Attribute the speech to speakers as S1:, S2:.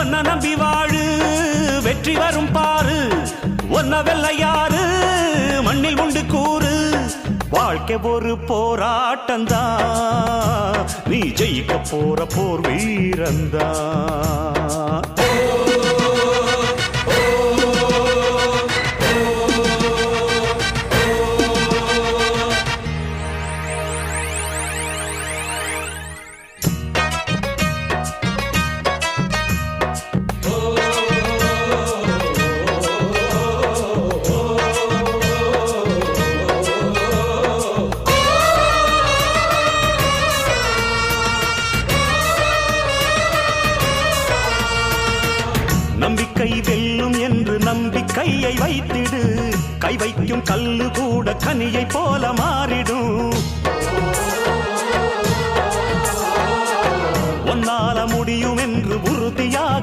S1: ஒன்ன நம்பி வாழு வெற்றி வரும் பாரு ஒன்ன வெள்ளையாறு மண்ணில் உண்டு கூறு வாழ்க்கை ஒரு போராட்டந்தா நீ ஜெயிக்க போற போர் வீரந்தா நம்பிக்கை வெல்லும் என்று நம்பிக்கையை வைத்திடு கை வைக்கும் கல்லு கூட கனியை போல மாறிடும் ஒன்னால முடியும் என்று உறுதியாக